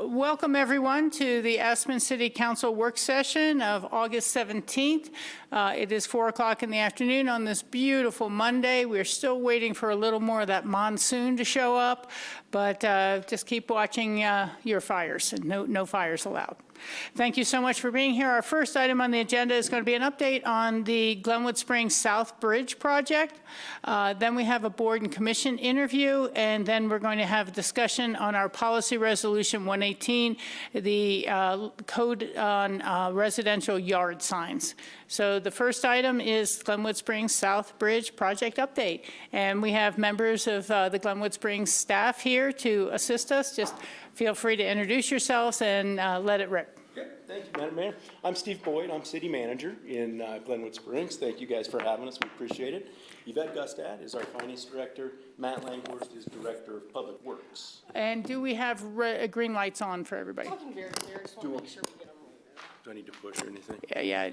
Welcome everyone to the Aspen City Council work session of August 17th. It is 4 o'clock in the afternoon on this beautiful Monday. We're still waiting for a little more of that monsoon to show up, but just keep watching your fires, and no fires allowed. Thank you so much for being here. Our first item on the agenda is going to be an update on the Glenwood Springs South Bridge project. Then we have a board and commission interview, and then we're going to have a discussion on our policy resolution 118, the code on residential yard signs. So the first item is Glenwood Springs South Bridge project update. And we have members of the Glenwood Springs staff here to assist us. Just feel free to introduce yourselves and let it rip. Okay, thank you, Madam Mayor. I'm Steve Boyd. I'm city manager in Glenwood Springs. Thank you guys for having us. We appreciate it. Yvette Gustad is our finance director. Matt Langhorst is director of public works. And do we have green lights on for everybody? Talking very clear, just want to make sure we get them right. Do I need to push or anything? Yeah,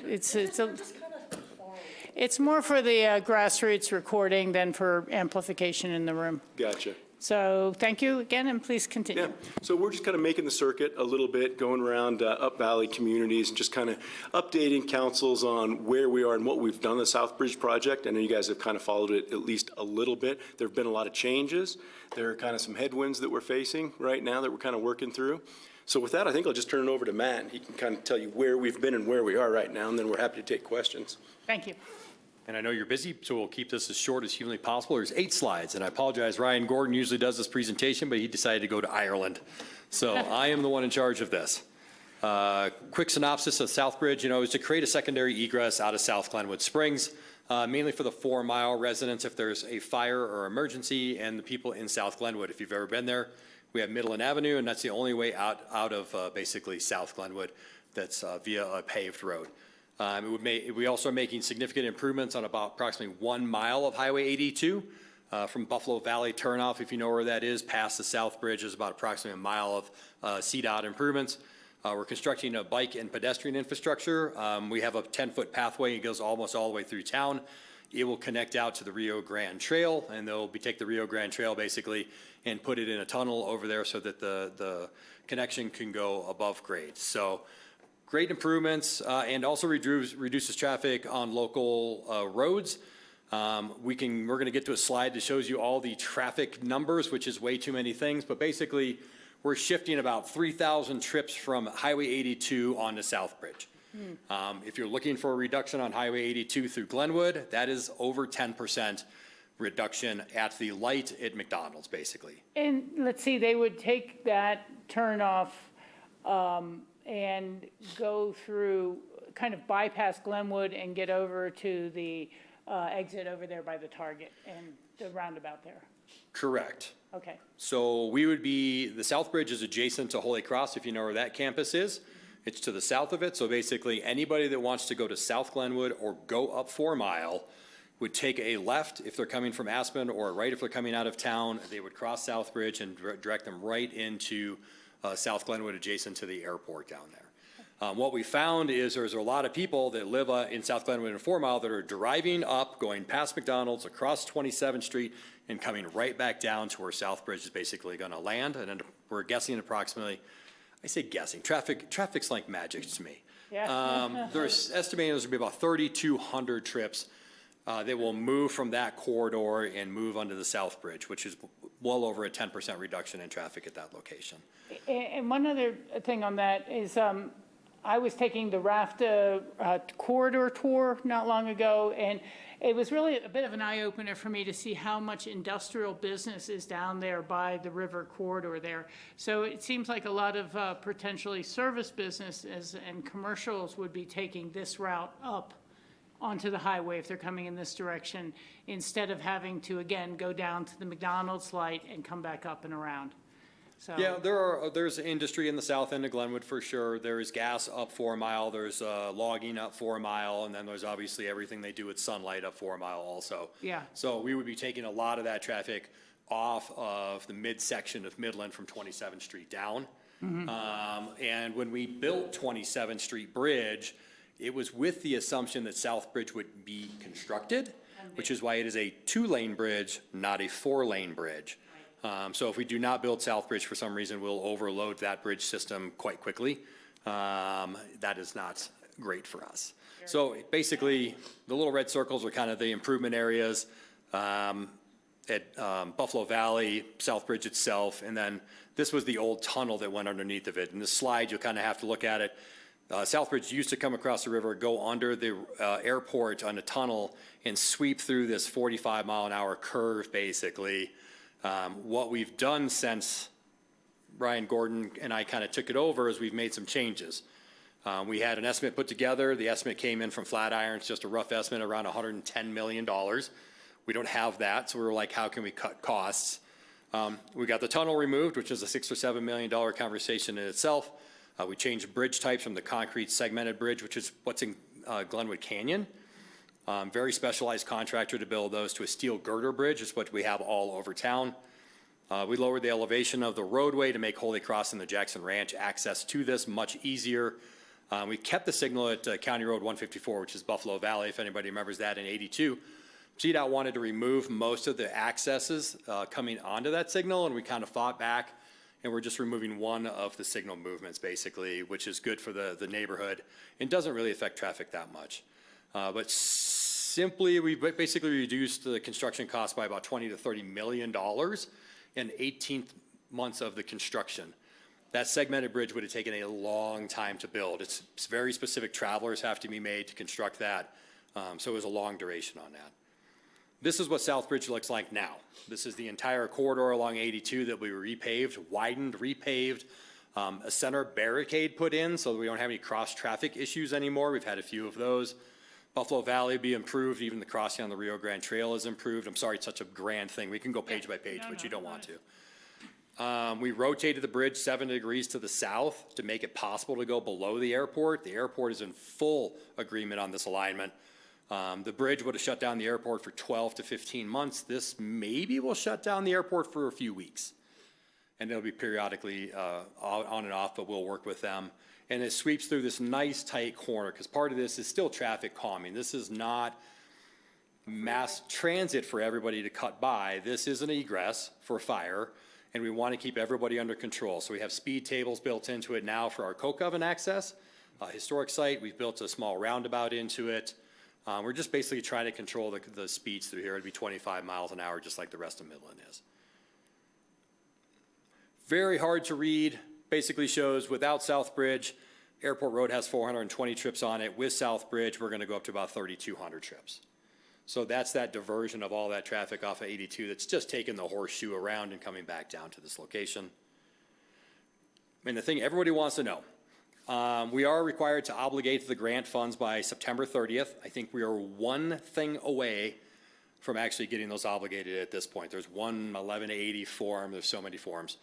it's more for the grassroots recording than for amplification in the room. Gotcha. So thank you again, and please continue. Yeah, so we're just kind of making the circuit a little bit, going around Up Valley communities and just kind of updating councils on where we are and what we've done on the South Bridge project. I know you guys have kind of followed it at least a little bit. There have been a lot of changes. There are kind of some headwinds that we're facing right now that we're kind of working through. So with that, I think I'll just turn it over to Matt, and he can kind of tell you where we've been and where we are right now, and then we're happy to take questions. Thank you. And I know you're busy, so we'll keep this as short as humanly possible. There's 8 slides, and I apologize. Ryan Gordon usually does this presentation, but he decided to go to Ireland. So I am the one in charge of this. Quick synopsis of South Bridge, is to create a secondary egress out of South Glenwood Springs, mainly for the 4-mile residents if there's a fire or emergency, and the people in South Glenwood. If you've ever been there, we have Midland Avenue, and that's the only way out of basically South Glenwood. that's via a paved road. We also are making significant improvements on about approximately 1 mile of Highway 82 from Buffalo Valley turnoff, if you know where that is, past the South Bridge is about approximately 1 mile of CDOT improvements. We're constructing a bike and pedestrian infrastructure. We have a 10-foot pathway. It goes almost all the way through town. It will connect out to the Rio Grande Trail, and they'll take the Rio Grande Trail basically and put it in a tunnel over there so that the connection can go above grade. So great improvements, and also reduces traffic on local roads. We're going to get to a slide that shows you all the traffic numbers, which is way too many things, but basically we're shifting about 3,000 trips from Highway 82 onto South Bridge. If you're looking for a reduction on Highway 82 through Glenwood, that is over 10% reduction at the light at McDonald's, basically. And let's see, they would take that turnoff and go through, kind of bypass Glenwood and get over to the exit over there by the Target and the roundabout there. Correct. Okay. So the South Bridge is adjacent to Holy Cross, if you know where that campus is. It's to the south of it. So basically anybody that wants to go to South Glenwood or go up 4 Mile would take a left if they're coming from Aspen, or a right if they're coming out of town. They would cross South Bridge and direct them right into South Glenwood, adjacent to the airport down there. What we found is there's a lot of people that live in South Glenwood and 4 Mile that are driving up, going past McDonald's, across 27th Street, and coming right back down to where South Bridge is basically going to land. And we're guessing approximately, I say guessing, traffic's like magic to me. Yeah. There's estimated there's going to be about 3,200 trips that will move from that corridor and move onto the South Bridge, which is well over a 10% reduction in traffic at that location. And one other thing on that is, I was taking the RAFTA corridor tour not long ago, and it was really a bit of an eye-opener for me to see how much industrial business is down there by the river corridor there. So it seems like a lot of potentially service businesses and commercials would be taking this route up onto the highway if they're coming in this direction, instead of having to, again, go down to the McDonald's light and come back up and around. So. Yeah, there's industry in the south end of Glenwood for sure. There's gas up 4 Mile, there's logging up 4 Mile, and then there's obviously everything they do at Sunlight up 4 Mile also. Yeah. So we would be taking a lot of that traffic off of the midsection of Midland from 27th Street down. And when we built 27th Street Bridge, it was with the assumption that South Bridge would be constructed, which is why it is a 2-lane bridge, not a 4-lane bridge. So if we do not build South Bridge for some reason, we'll overload that bridge system quite quickly. That is not great for us. So basically, the little red circles are kind of the improvement areas at Buffalo Valley, South Bridge itself, and then this was the old tunnel that went underneath of it. In this slide, you'll kind of have to look at it. South Bridge used to come across the river, go under the airport on a tunnel, and sweep through this 45-mile-an-hour curve, basically. What we've done since Ryan Gordon and I kind of took it over is we've made some changes. We had an estimate put together. The estimate came in from Flatiron. It's just a rough estimate, around $110 million. We don't have that, so we were like, how can we cut costs? We got the tunnel removed, which is a $6 or $7 million conversation in itself. We changed bridge types from the concrete segmented bridge, which is what's in Glenwood Canyon. Very specialized contractor to build those, to a steel girder bridge, is what we have all over town. We lowered the elevation of the roadway to make Holy Cross and the Jackson Ranch access to this much easier. We kept the signal at County Road 154, which is Buffalo Valley, if anybody remembers that, in 82. CDOT wanted to remove most of the accesses coming onto that signal, and we kind of fought back, and we're just removing one of the signal movements, basically, which is good for the neighborhood and doesn't really affect traffic that much. But simply, we basically reduced the construction cost by about $20 to $30 million in 18 months of the construction. That segmented bridge would have taken a long time to build. It's very specific travelers have to be made to construct that, so it was a long duration on that. This is what South Bridge looks like now. This is the entire corridor along 82 that we repaved, widened, repaved, a center barricade put in so that we don't have any cross-traffic issues anymore. We've had a few of those. Buffalo Valley be improved. Even the crossing on the Rio Grande Trail is improved. I'm sorry, it's such a grand thing. We can go page by page, but you don't want to. We rotated the bridge 7 degrees to the south to make it possible to go below the airport. The airport is in full agreement on this alignment. The bridge would have shut down the airport for 12 to 15 months. This maybe will shut down the airport for a few weeks. And it'll be periodically on and off, but we'll work with them. And it sweeps through this nice tight corner, because part of this is still traffic calming. This is not mass transit for everybody to cut by. This is an egress for fire, and we want to keep everybody under control. So we have speed tables built into it now for our coke oven access. Historic site, we've built a small roundabout into it. We're just basically trying to control the speeds through here. It'd be 25 miles an hour, just like the rest of Midland is. Very hard to read. Basically shows without South Bridge, Airport Road has 420 trips on it. With South Bridge, we're going to go up to about 3,200 trips. So that's that diversion of all that traffic off of 82 that's just taking the horseshoe around and coming back down to this location. And the thing everybody wants to know, we are required to obligate the grant funds by September 30th. I think we are one thing away from actually getting those obligated at this point. There's one 1180 form. There's so many forms.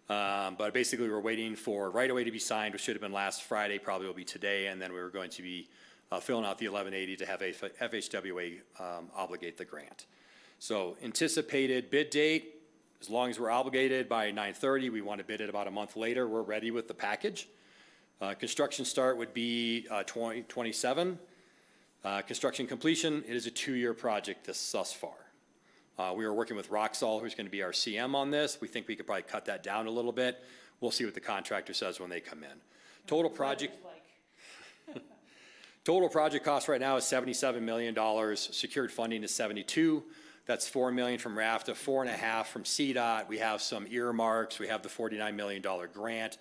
But basically, we're waiting for right-of-way to be signed, which should have been last Friday, probably will be today, and then we were going to be filling out the 1180 to have FHWA obligate the grant. So anticipated bid date, as long as we're obligated by 9/30, we want to bid it about a month later. We're ready with the package. Construction start would be 2027. Construction completion, it is a 2-year project thus far. We are working with Roxall, who's going to be our CM on this. We think we could probably cut that down a little bit. We'll see what the contractor says when they come in. Total project cost right now is $77 million. Secured funding is 72. That's $4 million from RAFTA, 4.5 from CDOT. We have some earmarks. We have the $49 million grant.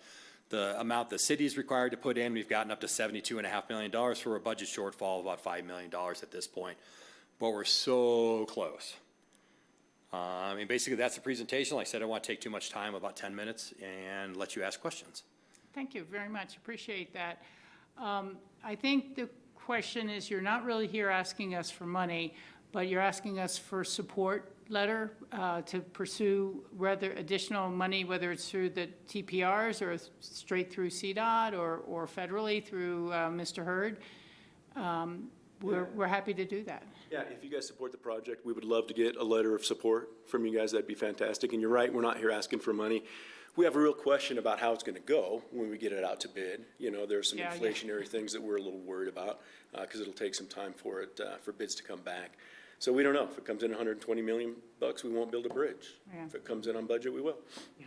The amount the city is required to put in, we've gotten up to $72.5 million for a budget shortfall of about $5 million at this point. But we're so close. And basically, that's the presentation. Like I said, I don't want to take too much time, about 10 minutes, and let you ask questions. Thank you very much. Appreciate that. I think the question is, you're not really here asking us for money, but you're asking us for support letter to pursue whether additional money, whether it's through the TPRs or straight through CDOT or federally through Mr. Hurd. We're happy to do that. Yeah, if you guys support the project, we would love to get a letter of support from you guys. That'd be fantastic. And you're right, we're not here asking for money. We have a real question about how it's going to go when we get it out to bid. You know, there's some inflationary things that we're a little worried about because it'll take some time for it, for bids to come back. So we don't know. If it comes in $120 million, we won't build a bridge. Yeah. If it comes in on budget, we will. Yeah.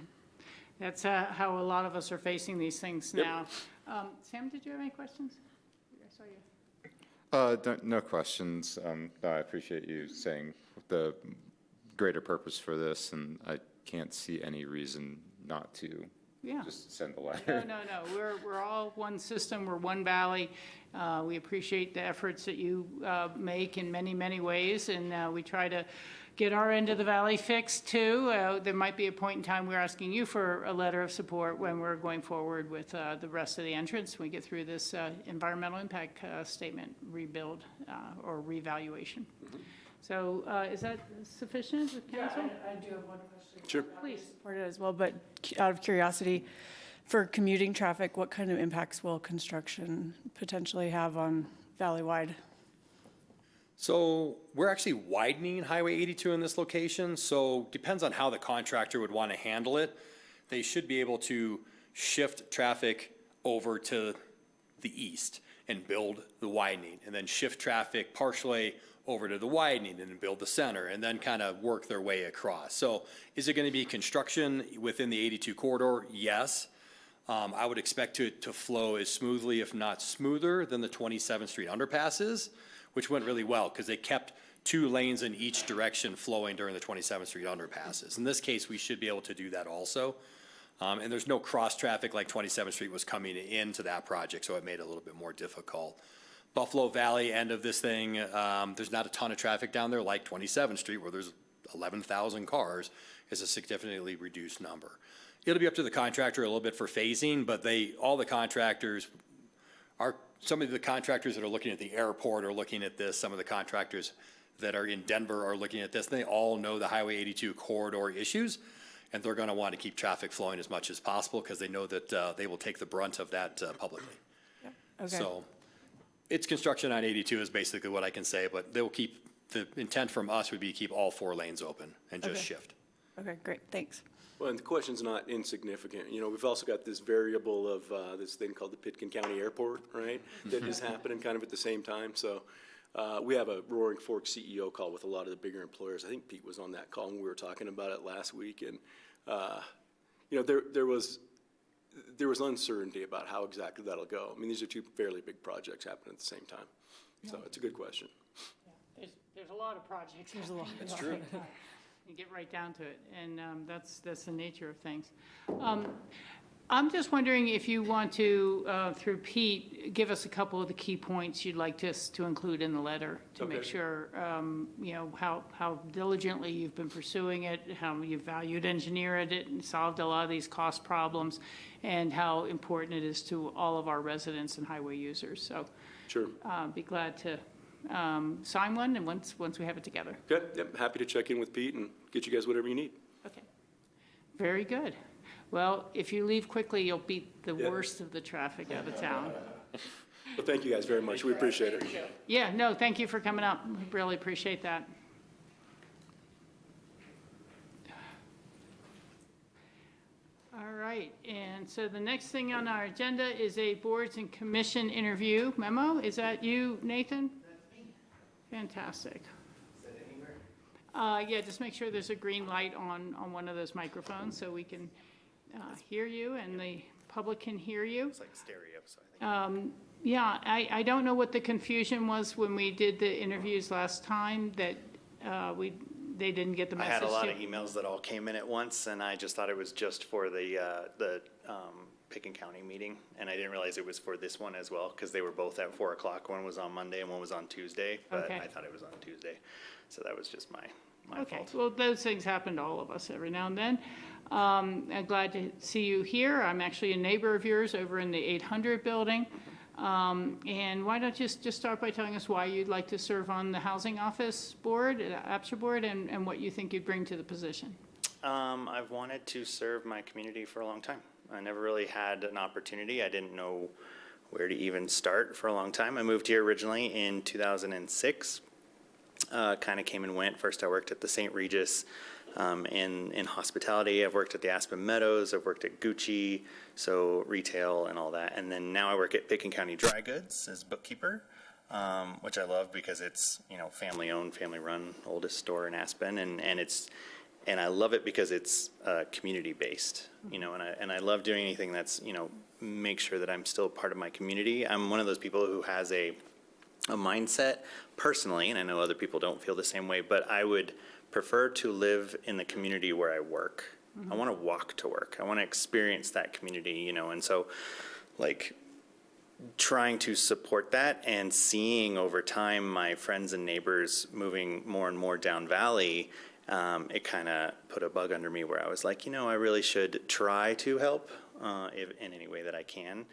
That's how a lot of us are facing these things now. Sam, did you have any questions? I saw you. No questions. I appreciate you saying the greater purpose for this, and I can't see any reason not to just send the letter. No. We're all one system. We're one valley. We appreciate the efforts that you make in many, many ways, and we try to get our end of the valley fixed too. There might be a point in time we're asking you for a letter of support when we're going forward with the rest of the entrance. We get through this environmental impact statement rebuild or revaluation. Mm-hmm. So is that sufficient, Council? Yeah, I do have one question. Sure. Please. Support it as well, but out of curiosity, for commuting traffic, what kind of impacts will construction potentially have on Valley-wide? So we're actually widening Highway 82 in this location, so depends on how the contractor would want to handle it. They should be able to shift traffic over to the east and build the widening, and then shift traffic partially over to the widening and then build the center, and then kind of work their way across. So is it going to be construction within the 82 corridor? Yes. I would expect it to flow as smoothly, if not smoother, than the 27th Street underpasses, which went really well because they kept 2 lanes in each direction flowing during the 27th Street underpasses. In this case, we should be able to do that also. And there's no cross traffic like 27th Street was coming into that project, so it made it a little bit more difficult. Buffalo Valley end of this thing, there's not a ton of traffic down there like 27th Street where there's 11,000 cars. Is a significantly reduced number. It'll be up to the contractor a little bit for phasing, but all the contractors are, some of the contractors that are looking at the airport are looking at this. Some of the contractors that are in Denver are looking at this. And they all know the Highway 82 corridor issues. and they're going to want to keep traffic flowing as much as possible because they know that they will take the brunt of that publicly. Okay. So it's construction on 82 is basically what I can say, but they'll keep, the intent from us would be to keep all 4 lanes open and just Okay. shift. Okay, great, thanks. Well, and the question's not insignificant. You know, we've also got this variable of this thing called the Pitkin County Airport, right? That is happening kind of at the same time. So we have a Roaring Fork CEO call with a lot of the bigger employers. I think Pete was on that call and we were talking about it last week. And, you know, there was uncertainty about how exactly that'll go. I mean, these are 2 fairly big projects happening at the same time. So it's a good question. There's a lot of projects. There's a lot. That's true. You get right down to it, and that's the nature of things. I'm just wondering if you want to, through Pete, give us a couple of the key points you'd like us to include in the letter to make Okay. sure, you know, how diligently you've been pursuing it, how you've valued engineered it and solved a lot of these cost problems, and how important it is to all of our residents and highway users. So Sure. be glad to sign one, and once we have it together. Good. Yep. Happy to check in with Pete and get you guys whatever you need. Okay. Very good. Well, if you leave quickly, you'll beat the Yeah. worst of the traffic out of town. Well, thank you guys very much. We appreciate it. Yeah, no, thank you for coming up. We really appreciate that. All right, and so the next thing on our agenda is a boards and commission interview memo. Is that you, Nathan? That's me. Fantastic. Is that anywhere? Yeah, just make sure there's a green light on one of those microphones so we can hear you and the public can hear you. It's like stereo, so I think. Yeah, I don't know what the confusion was when we did the interviews last time, that they didn't get the I message. had a lot to- of emails that all came in at once, and I just thought it was just for the Pitkin County meeting, and I didn't realize it was for this one as well, because they were both at 4 o'clock. One was on Monday and one was on Tuesday, but Okay. I thought it was on Tuesday, so that was just my Okay, fault. well, those things happen to all of us every now and then. I'm glad to see you here. I'm actually a neighbor of yours over in the 800 building. And why don't you just start by telling us why you'd like to serve on the Housing Office Board, APSHA Board, and what you think you'd bring to the position? I've wanted to serve my community for a long time. I never really had an opportunity. I didn't know where to even start for a long time. I moved here originally in 2006. Kind of came and went. First, I worked at the St. Regis in hospitality. I've worked at the Aspen Meadows. I've worked at Gucci, so retail and all that. And then now I work at Pitkin County Dry Goods as bookkeeper, which I love because it's, you know, family owned, family run, oldest store in Aspen, and I love it because it's community based, you know, and I love doing anything that's, you know, make sure that I'm still part of my community. I'm one of those people who has a mindset personally, and I know other people don't feel the same way, but I would prefer to live in the community where I work. I want to walk to work. I want to experience that community, you know, and so like trying to support that and seeing over time my friends and neighbors moving more and more down Valley, it kind of put a bug under me where I was like, you know, I really should try to help in any way that I can.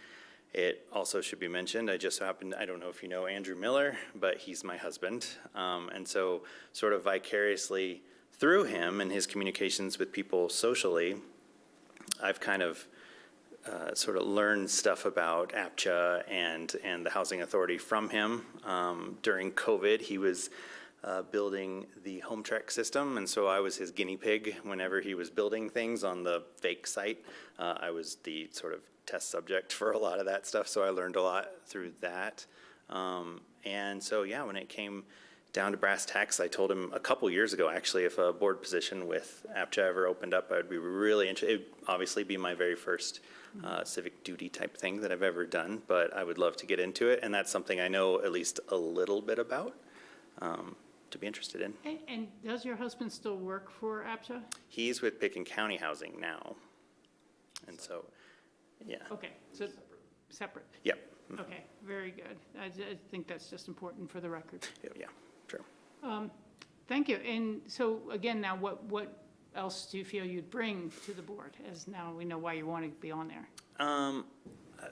It also should be mentioned, I just so happened, I don't know if you know Andrew Miller, but he's my husband. And so sort of vicariously through him and his communications with people socially, I've kind of sort of learned stuff about APCHA and the Housing Authority from him. During COVID, he was building the home track system, and so I was his guinea pig whenever he was building things on the fake site. I was the sort of test subject for a lot of that stuff, so I learned a lot through that. And so, yeah, when it came down to brass tacks, I told him a couple years ago, actually, if a board position with APCHA ever opened up, I would be really interested. It would obviously be my very first civic duty type thing that I've ever done, but I would love to get into it, and that's something I know at least a little bit about. To be interested in. And does your husband still work for APSHA? He's with Pitkin County Housing now. And so, yeah. Okay, so separate. Yep. Okay, very good. I think that's just important for the record. Yeah, true. Thank you. And so again, now what else do you feel you'd bring to the board, as now we know why you want to be on there?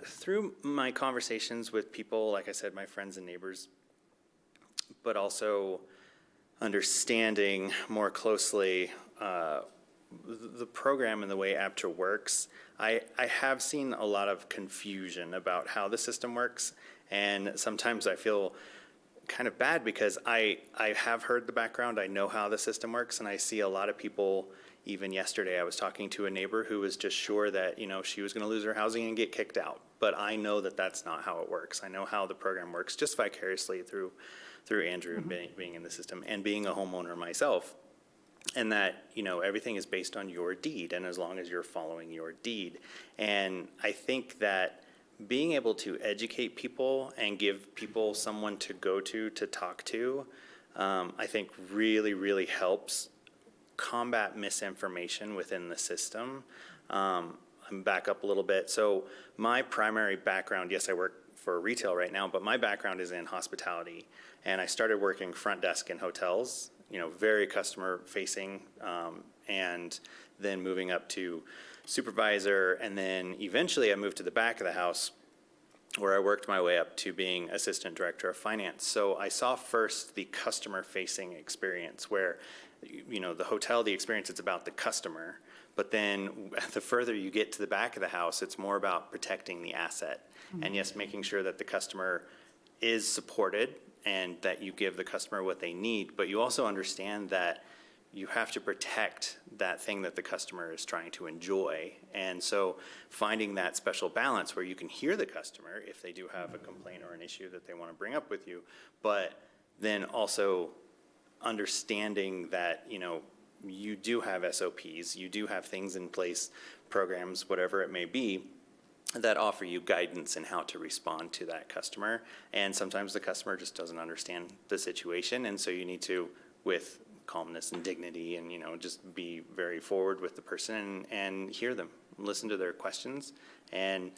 Through my conversations with people, like I said, my friends and neighbors, but also understanding more closely the program and the way APTRA works, I have seen a lot of confusion about how the system works, and sometimes I feel kind of bad because I have heard the background, I know how the system works, and I see a lot of people. Even yesterday, I was talking to a neighbor who was just sure that, you know, she was going to lose her housing and get kicked out. But I know that that's not how it works. I know how the program works just vicariously through Andrew and being in the system and being a homeowner myself. And that, you know, everything is based on your deed, and as long as you're following your deed. And I think that being able to educate people and give people someone to go to talk to, I think really helps combat misinformation within the system. I'm back up a little bit. So my primary background, yes, I work for retail right now, but my background is in hospitality. And I started working front desk in hotels, you know, very customer facing, and then moving up to supervisor. And then eventually I moved to the back of the house where I worked my way up to being assistant director of finance. So I saw first the customer facing experience where, you know, the hotel, the experience, it's about the customer. But then the further you get to the back of the house, it's more about protecting the asset. And yes, making sure that the customer is supported and that you give the customer what they need. But you also understand that you have to protect that thing that the customer is trying to enjoy. And so finding that special balance where you can hear the customer if they do have a complaint or an issue that they want to bring up with you, but then also understanding that, you know, you do have SOPs, you do have things in place, programs, whatever it may be, that offer you guidance in how to respond to that customer. And sometimes the customer just doesn't understand the situation, and so you need to, with calmness and dignity, and, you know, just be very forward with the person and hear them, listen to their questions. And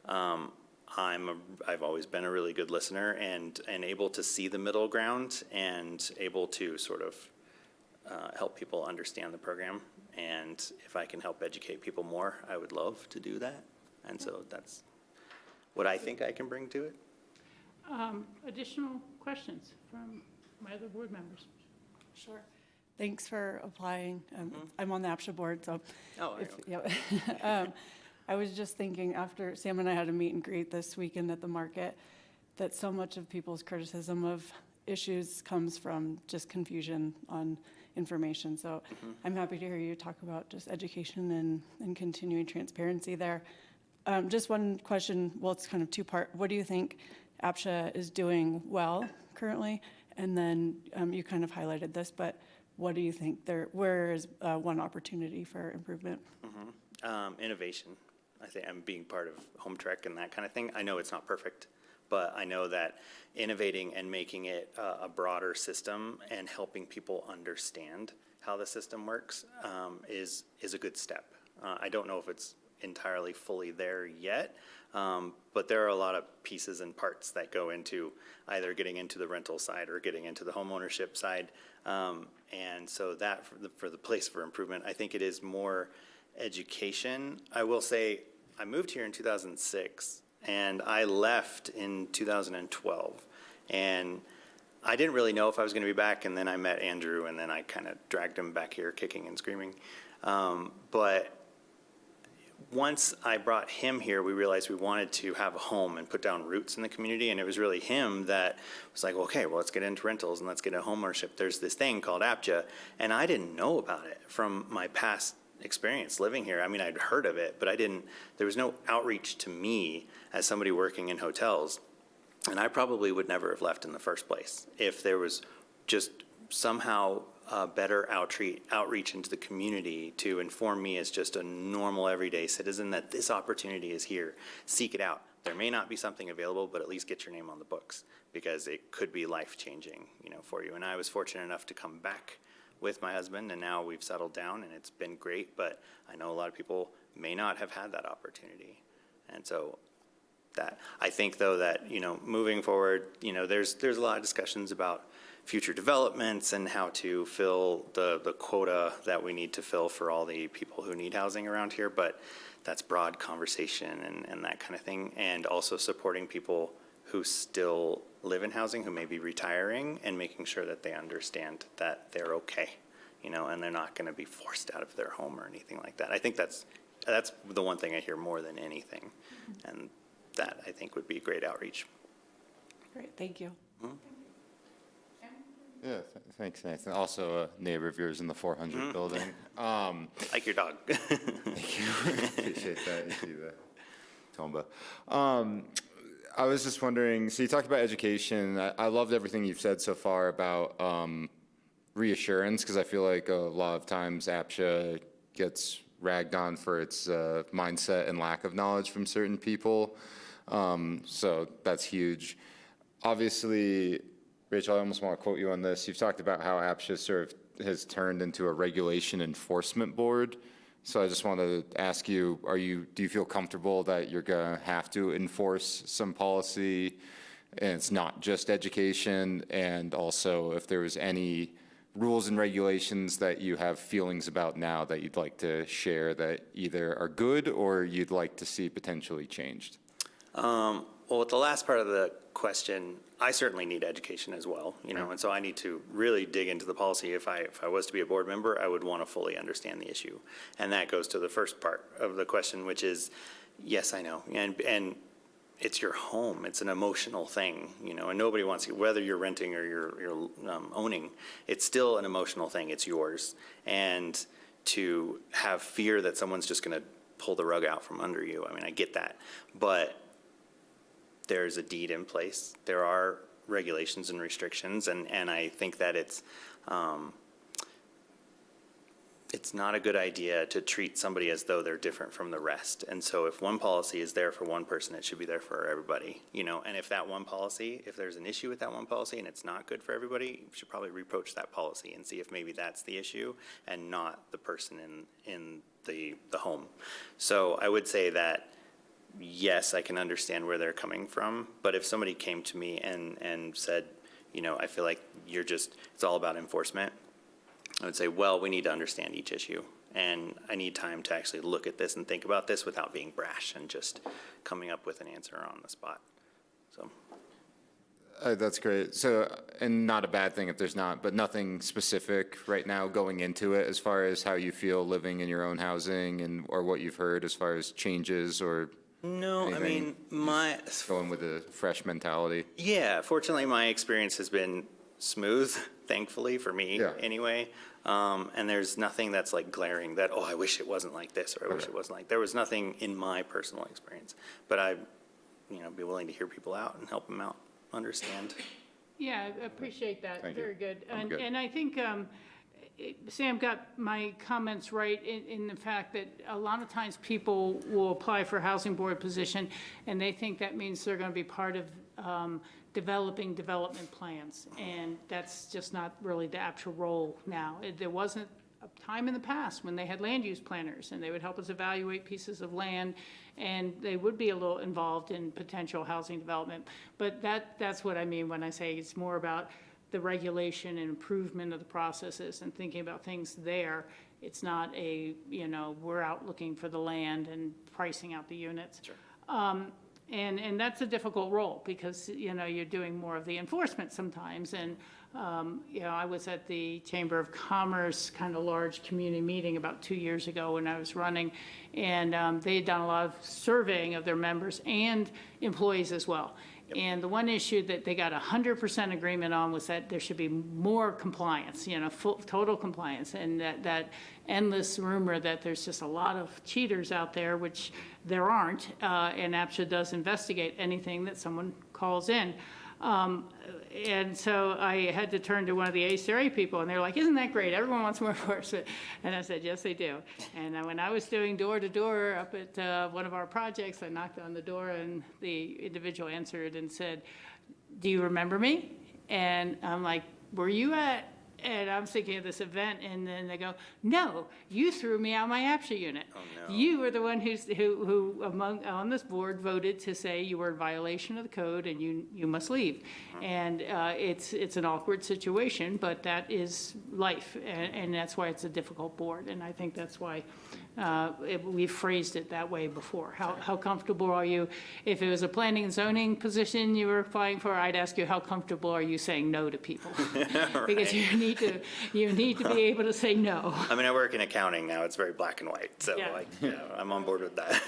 I've always been a really good listener and able to see the middle ground and able to sort of help people understand the program. And if I can help educate people more, I would love to do that. And so that's what I think I can bring to it. Additional questions from my other board members? Sure. Thanks for applying. I'm on the APTRA board, so. Oh, I was just thinking, after Sam and I had a meet and greet this weekend at the market, that so much of people's criticism of issues comes from just confusion on information. So I'm happy to hear you talk about just education and continuing transparency there. Just one question, well, it's kind of two-part. What do you think APTRA is doing well currently? And then you kind of highlighted this, but what do you think where is one opportunity for improvement? Innovation. I think I'm being part of Home Trek and that kind of thing. I know it's not perfect, but I know that innovating and making it a broader system and helping people understand how the system works is a good step. I don't know if it's entirely fully there yet, but there are a lot of pieces and parts that go into either getting into the rental side or getting into the home ownership side. And so that for the place for improvement, I think it is more education. I will say I moved here in 2006 and I left in 2012, and I didn't really know if I was going to be back, and then I met Andrew, and then I kind of dragged him back here kicking and screaming. But once I brought him here, we realized we wanted to have a home and put down roots in the community, and it was really him that was like, okay, well, let's get into rentals and let's get into home ownership. There's this thing called APTRA, and I didn't know about it from my past experience living here. I mean, I'd heard of it, but there was no outreach to me as somebody working in hotels, and I probably would never have left in the first place if there was just somehow better outreach into the community to inform me as just a normal everyday citizen that this opportunity is here. Seek it out. There may not be something available, but at least get your name on the books, because it could be life-changing, you know, for you. And I was fortunate enough to come back with my husband, and now we've settled down and it's been great, but I know a lot of people may not have had that opportunity. And so that, I think though that, you know, moving forward, you know, there's a lot of discussions about future developments and how to fill the quota that we need to fill for all the people who need housing around here, but that's broad conversation and that kind of thing. And also supporting people who still live in housing, who may be retiring, and making sure that they understand that they're okay and they're not going to be forced out of their home or anything like that. I think that's the one thing I hear more than anything, and that I think would be great outreach. Great, thank you. Yeah, thanks, Nathan. Also a neighbor of yours in the 400 building. Like your dog. Thank you. Appreciate that. You see that, Tomba. I was just wondering, so you talked about education. I loved everything you've said so far about reassurance, because I feel like a lot of times APSHA gets ragged on for its mindset and lack of knowledge from certain people. So that's huge. Obviously, Rachel, I almost want to quote you on this. You've talked about how APSHA sort of has turned into a regulation enforcement board. So I just want to ask you, do you feel comfortable that you're going to have to enforce some policy and it's not just education? And also if there was any rules and regulations that you have feelings about now that you'd like to share that either are good or you'd like to see potentially changed? Well, with the last part of the question, I certainly need education as well, and so I need to really dig into the policy. If I was to be a board member, I would want to fully understand the issue. And that goes to the first part of the question, which is, yes, I know. And it's your home. It's an emotional thing, and nobody wants to, whether you're renting or you're owning, it's still an emotional thing. It's yours. And to have fear that someone's just going to pull the rug out from under you, I mean, I get that. But there's a deed in place. There are regulations and restrictions, and I think that it's not a good idea to treat somebody as though they're different from the rest. And so if one policy is there for one person, it should be there for everybody, and if that one policy, if there's an issue with that one policy and it's not good for everybody, you should probably reapproach that policy and see if maybe that's the issue and not the person in the home. So I would say that yes, I can understand where they're coming from, but if somebody came to me and said, I feel like it's all about enforcement, I would say, well, we need to understand each issue, and I need time to actually look at this and think about this without being brash and just coming up with an answer on the spot. So. That's great. So, and not a bad thing if there's not, but nothing specific right now going into it as far as how you feel living in your own housing or what you've heard as far as changes or No, anything? I mean, Going with a fresh mentality. Yeah, fortunately, my experience has been smooth, thankfully, for me anyway. And there's nothing that's like glaring that, I wish it wasn't like this, or I wish it wasn't like, there was nothing in my personal experience. But I'd be willing to hear people out and help them out, understand. Yeah, I appreciate that. Thank you. Very good. I'm good. And I think Sam got my comments right in the fact that a lot of times people will apply for a housing board position and they think that means they're going to be part of developing development plans. And that's just not really the actual role now. There wasn't a time in the past when they had land use planners and they would help us evaluate pieces of land and they would be a little involved in potential housing development. But that's what I mean when I say it's more about the regulation and improvement of the processes and thinking about things there. It's not we're out looking for the land and pricing out the units. Sure. And that's a difficult role because, you're doing more of the enforcement sometimes. And, I was at the Chamber of Commerce kind of large community meeting about 2 years ago when I was running. And they had done a lot of surveying of their members and employees as well. Yep. And the one issue that they got 100% agreement on was that there should be more compliance, full, total compliance. And that endless rumor that there's just a lot of cheaters out there, which there aren't, and APSHA does investigate anything that someone calls in. And so I had to turn to one of the ACRA people, and they're like, isn't that great? Everyone wants more enforcement. And I said, yes, they do. And when I was doing door-to-door up at one of our projects, I knocked on the door, and the individual answered and said, do you remember me? And I'm like, were you at? And I'm thinking of this event, and then they go, no, you threw me out my APSHA unit. Oh, no. You were the one who on this board voted to say you were in violation of the code and you must leave. And it's an awkward situation, but that is life, and that's why it's a difficult board. And I think that's why we've phrased it that way before. How comfortable are you? If it was a planning and zoning position you were applying for, I'd ask you, how comfortable are you saying no to people? Because you need to be able to say no. I mean, I work in accounting now. It's very black and white. So Yeah. I'm on board with that.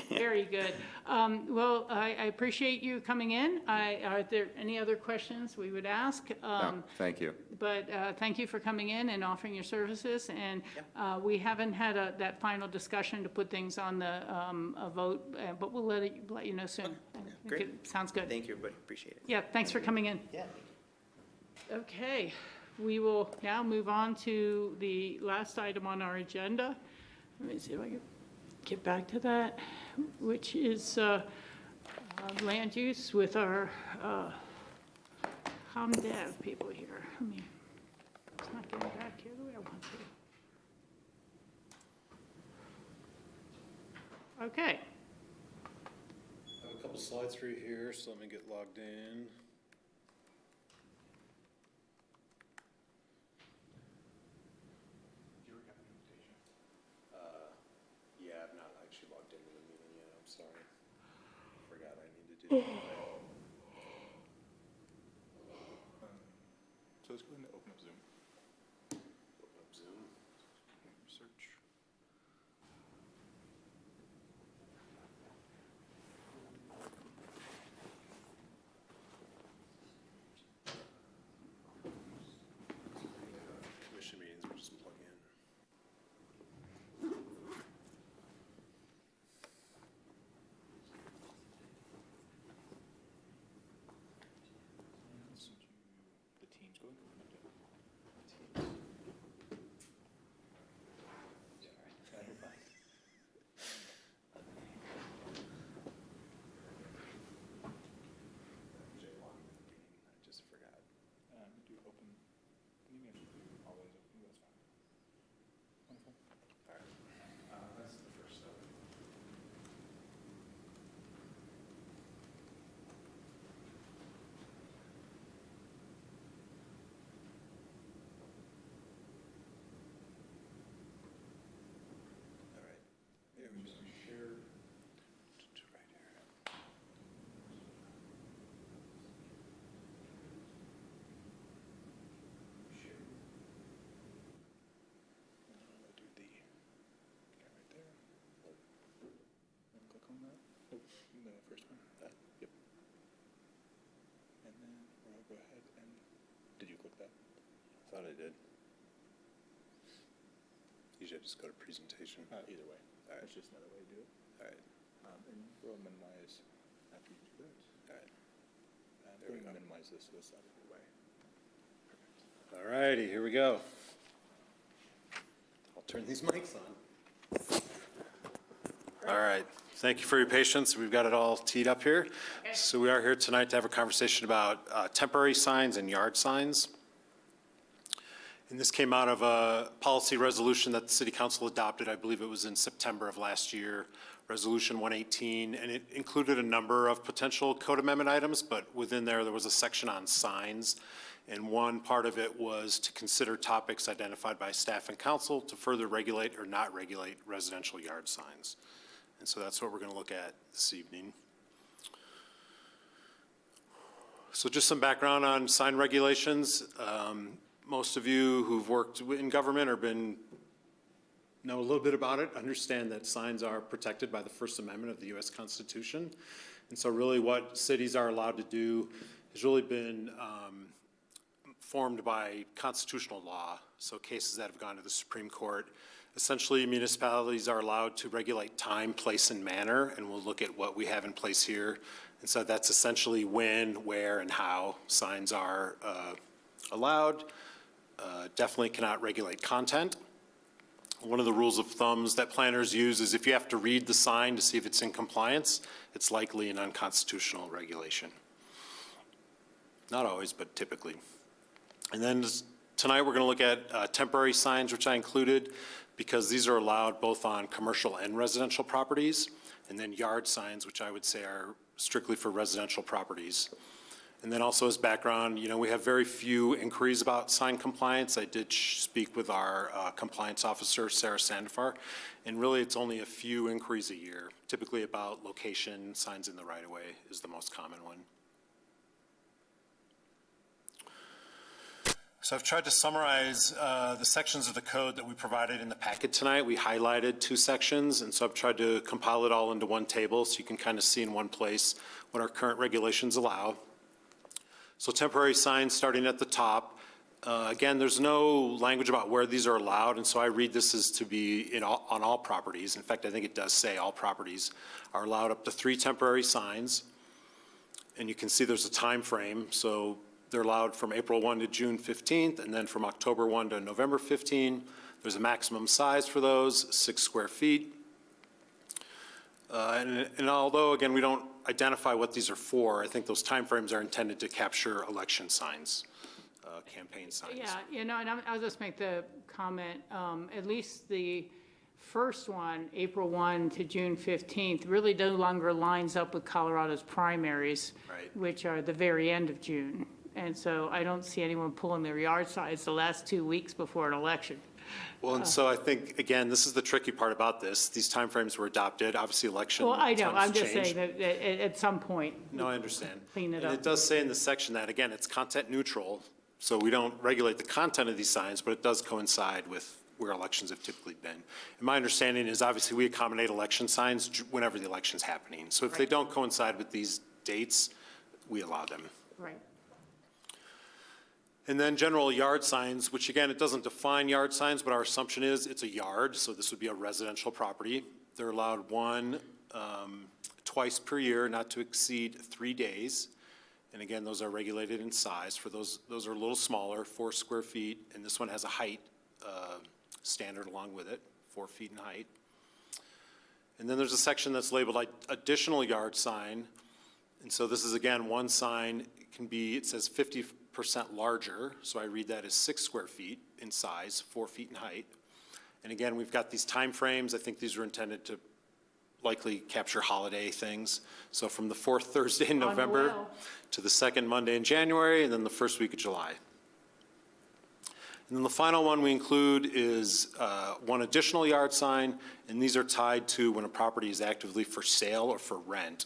Very good. Well, I appreciate you coming in. Are there any other questions we would ask? No, thank you. But thank you for coming in and offering your services. And we haven't had that final discussion to put things on the a vote, but we'll let you know soon. Great. Sounds good. Thank you, everybody. Appreciate it. Yeah, thanks for coming in. Yeah. Okay, we will now move on to the last item on our agenda. Let me see if I can get back to that, which is land use with our ComDev people here. It's not getting back here the way I want to. Okay. I have a couple slides for you here, so let me get logged in. Yeah, I've not actually logged into the meeting yet, I'm sorry. Forgot I need to do that. So let's go ahead and open up Zoom. Open up Zoom. Search. Commission meetings, we'll just plug in. The team's going. I just forgot. Do open, you can actually do always open, that's fine. Wonderful. All right. That's the first step. All right. There we go. Share. Right here. Share. I'll do the guy right there. And click on that. Nope, the first one. That. Yep. And then we'll go ahead and. Did you click that? I thought I did. Usually I just go to presentation. Either way. All right. That's just another way to do it. All right. And we'll minimize after you do that. All right. And there we go. Minimize this to the side of the way. Perfect. All righty, here we go. I'll turn these mics on. All right. Thank you for your patience. We've got it all teed up here. So we are here tonight to have a conversation about temporary signs and yard signs. And this came out of a policy resolution that the City Council adopted. I believe it was in September of last year, Resolution 118, and it included a number of potential code amendment items, but within there was a section on signs. And one part of it was to consider topics identified by staff and council to further regulate or not regulate residential yard signs. And so that's what we're going to look at this evening. So just some background on sign regulations. Most of you who've worked in government or know a little bit about it understand that signs are protected by the First Amendment of the U.S. Constitution. And so really what cities are allowed to do has really been formed by constitutional law. So cases that have gone to the Supreme Court. Essentially, municipalities are allowed to regulate time, place, and manner, and we'll look at what we have in place here. And so that's essentially when, where, and how signs are allowed. Definitely cannot regulate content. One of the rules of thumbs that planners use is if you have to read the sign to see if it's in compliance, it's likely an unconstitutional regulation. Not always, but typically. And then tonight we're going to look at temporary signs, which I included because these are allowed both on commercial and residential properties, and then yard signs, which I would say are strictly for residential properties. And then also as background, we have very few inquiries about sign compliance. I did speak with our compliance officer, Sarah Sandifar, and really it's only a few inquiries a year, typically about location, signs in the right-of-way is the most common one. So I've tried to summarize the sections of the code that we provided in the packet tonight. We highlighted 2 sections, and so I've tried to compile it all into one table so you can kind of see in one place what our current regulations allow. So temporary signs starting at the top. Again, there's no language about where these are allowed, and so I read this as to be on all properties. In fact, I think it does say all properties are allowed up to 3 temporary signs. And you can see there's a time frame. So they're allowed from April 1 to June 15th, and then from October 1 to November 15. There's a maximum size for those, 6 square feet. And although, again, we don't identify what these are for, I think those timeframes are intended to capture election signs, campaign signs. Yeah, and I'll just make the comment, at least the first one, April 1 to June 15th, really no longer lines up with Colorado's primaries, Right. which are the very end of June. And so I don't see anyone pulling their yard signs the last 2 weeks before an election. Well, and so I think, again, this is the tricky part about this. These timeframes were adopted, obviously election Well, I know, I'm times just change. saying that at some point. No, I understand. Clean it And up. it does say in the section that, again, it's content neutral, so we don't regulate the content of these signs, but it does coincide with where elections have typically been. And my understanding is, obviously, we accommodate election signs whenever the election's happening. So if they Right. don't coincide with these dates, we allow them. Right. And then general yard signs, which again, it doesn't define yard signs, but our assumption is it's a yard, so this would be a residential property. They're allowed one twice per year, not to exceed 3 days. And again, those are regulated in size. For those are a little smaller, 4 square feet, and this one has a height standard along with it, 4 feet in height. And then there's a section that's labeled like additional yard sign. And so this is, again, one sign. It says 50% larger, so I read that as 6 square feet in size, 4 feet in height. And again, we've got these time frames. I think these were intended to likely capture holiday things. So from the 4th Thursday in November Noel. to the 2nd Monday in January, and then the 1st week of July. And then the final one we include is one additional yard sign, and these are tied to when a property is actively for sale or for rent.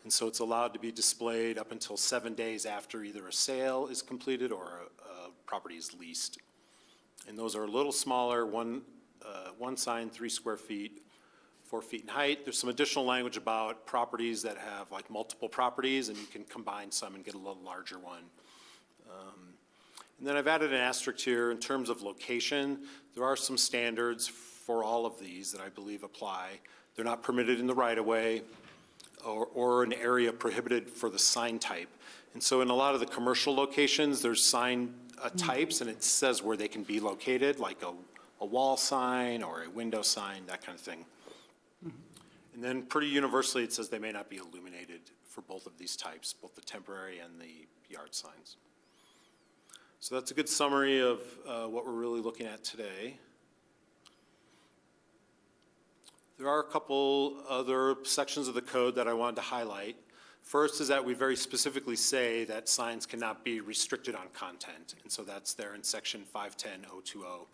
And so it's allowed to be displayed up until 7 days after either a sale is completed or a property is leased. And those are a little smaller, one sign, 3 square feet, 4 feet in height. There's some additional language about properties that have like multiple properties, and you can combine some and get a little larger one. And then I've added an asterisk here in terms of location. There are some standards for all of these that I believe apply. They're not permitted in the right-of-way or an area prohibited for the sign type. And so in a lot of the commercial locations, there's sign types, and it says where they can be located, like a wall sign or a window sign, that kind of thing. And then pretty universally, it says they may not be illuminated for both of these types, both the temporary and the yard signs. So that's a good summary of what we're really looking at today. There are a couple other sections of the code that I wanted to highlight. First is that we very specifically say that signs cannot be restricted on content. And so that's there in section 510.020,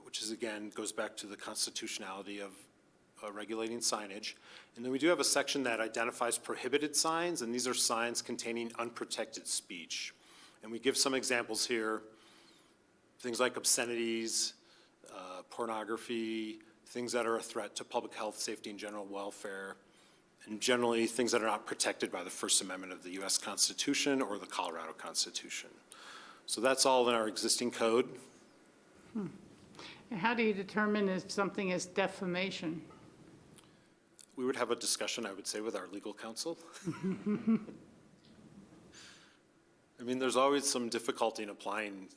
which is, again, goes back to the constitutionality of regulating signage. And then we do have a section that identifies prohibited signs, and these are signs containing unprotected speech. And we give some examples here, things like obscenities, pornography, things that are a threat to public health, safety, and general welfare, and generally things that are not protected by the First Amendment of the U.S. Constitution or the Colorado Constitution. So that's all in our existing code. And how do you determine if something is defamation? We would have a discussion, I would say, with our legal counsel. I mean, there's always some difficulty in applying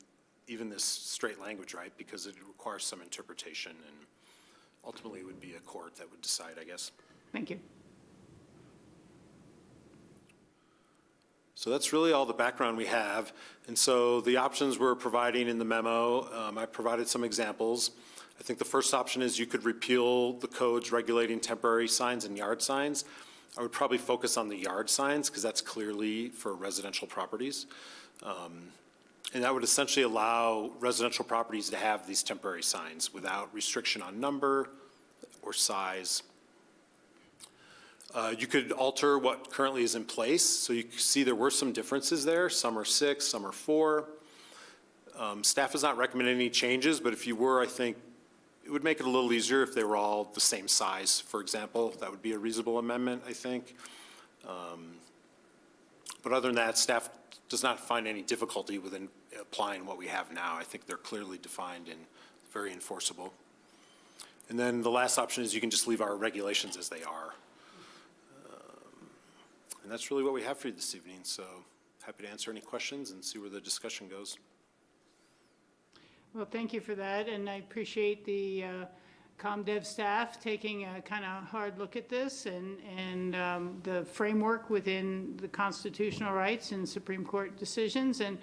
even this straight language, right? Because it requires some interpretation, and ultimately it would be a court that would decide, I guess. Thank you. So that's really all the background we have. And so the options we're providing in the memo, I provided some examples. I think the first option is you could repeal the codes regulating temporary signs and yard signs. I would probably focus on the yard signs, because that's clearly for residential properties. And that would essentially allow residential properties to have these temporary signs without restriction on number or size. You could alter what currently is in place. So you can see there were some differences there. Some are 6, some are 4. Staff is not recommending any changes, but if you were, I think it would make it a little easier if they were all the same size, for example. That would be a reasonable amendment, I think. But other than that, staff does not find any difficulty within applying what we have now. I think they're clearly defined and very enforceable. And then the last option is you can just leave our regulations as they are. And that's really what we have for you this evening. So happy to answer any questions and see where the discussion goes. Well, thank you for that, and I appreciate the ComDev staff taking a kind of hard look at this and the framework within the constitutional rights and Supreme Court decisions, and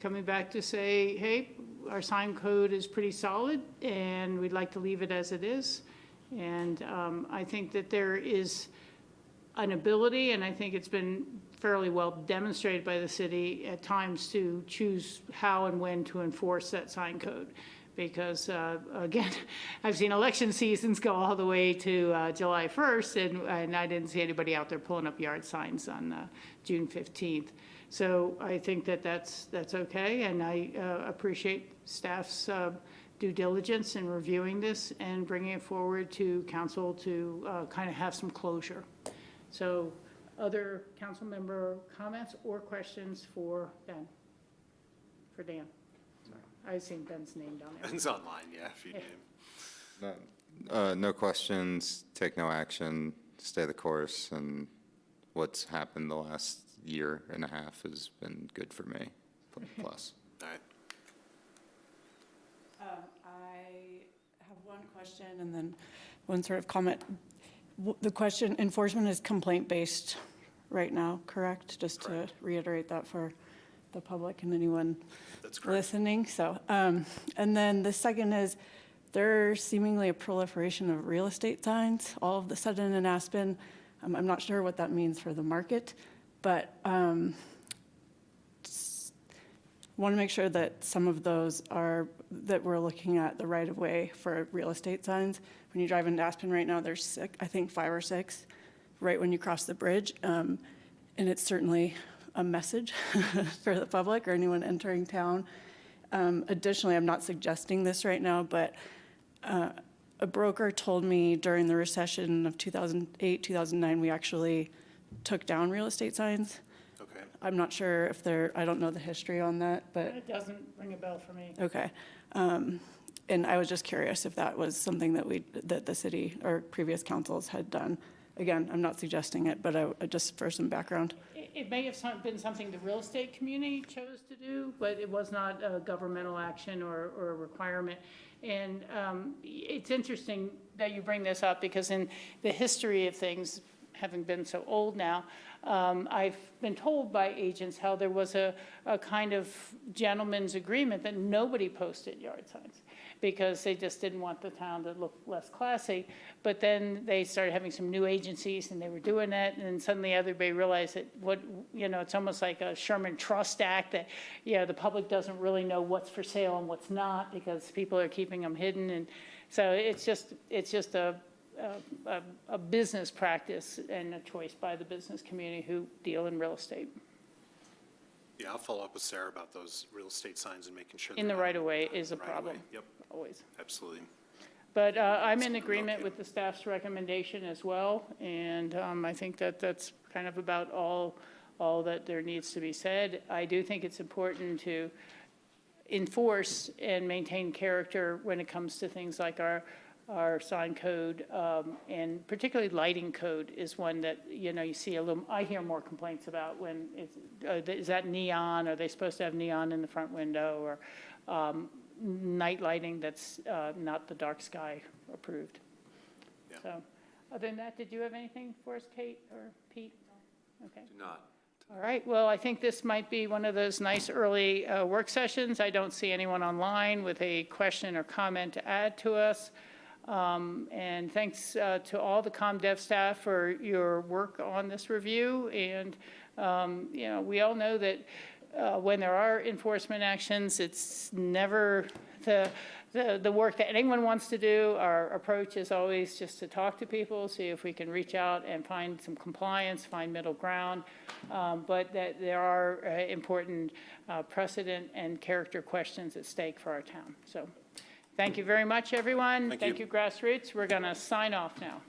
coming back to say, hey, our sign code is pretty solid, and we'd like to leave it as it is. And I think that there is an ability, and I think it's been fairly well demonstrated by the city at times, to choose how and when to enforce that sign code. Because, again, I've seen election seasons go all the way to July 1st, and I didn't see anybody out there pulling up yard signs on June 15th. So I think that that's okay, and I appreciate staff's due diligence in reviewing this and bringing it forward to council to kind of have some closure. So other council member comments or questions for Ben? For Dan? Sorry, I've seen Ben's name down there. It's online, yeah, if you need. No questions, take no action, stay the course, and what's happened the last year and a half has been good for me, plus. All right. I have one question and then one sort of comment. The question, enforcement is complaint-based right now, correct? Just to reiterate that for the public and anyone listening. So, and then the second is, there's seemingly a proliferation of real estate signs all of a sudden in Aspen. I'm not sure what that means for the market, but want to make sure that some of those are, that we're looking at the right of way for real estate signs. When you drive into Aspen right now, there's I think 5 or 6 right when you cross the bridge. And it's certainly a message for the public or anyone entering town. Additionally, I'm not suggesting this right now, but a broker told me during the recession of 2008, 2009, we actually took down real estate signs. Okay. I'm not sure if I don't know the history on that, but. It doesn't ring a bell for me. Okay. And I was just curious if that was something that the city or previous councils had done. Again, I'm not suggesting it, but just for some background. It may have been something the real estate community chose to do, but it was not a governmental action or a requirement. And it's interesting that you bring this up, because in the history of things, having been so old now, I've been told by agents how there was a kind of gentleman's agreement that nobody posted yard signs because they just didn't want the town to look less classy. But then they started having some new agencies and they were doing that, and then suddenly everybody realized that it's almost like a Sherman Trust Act that, the public doesn't really know what's for sale and what's not because people are keeping them hidden. And so it's just a business practice and a choice by the business community who deal in real estate. Yeah, I'll follow up with Sarah about those real estate signs and making sure. In the right of way is a right of way. problem. Yep, Always. absolutely. But I'm in agreement with the staff's recommendation as well, and I think that that's kind of about all that there needs to be said. I do think it's important to enforce and maintain character when it comes to things like our sign code, and particularly lighting code is one that, you see I hear more complaints about when is that neon? Are they supposed to have neon in the front window, or night lighting that's not the dark sky approved? Yeah. So, other than that, did you have anything for us, Kate or Pete? Okay. Do not. All right, well, I think this might be one of those nice early work sessions. I don't see anyone online with a question or comment to add to us. And thanks to all the CommDev staff for your work on this review. And, we all know that when there are enforcement actions, it's never the work that anyone wants to do. Our approach is always just to talk to people, see if we can reach out and find some compliance, find middle ground, but that there are important precedent and character questions at stake for our town. So thank you very much, everyone. Thank you, Grassroots. We're going to sign off now.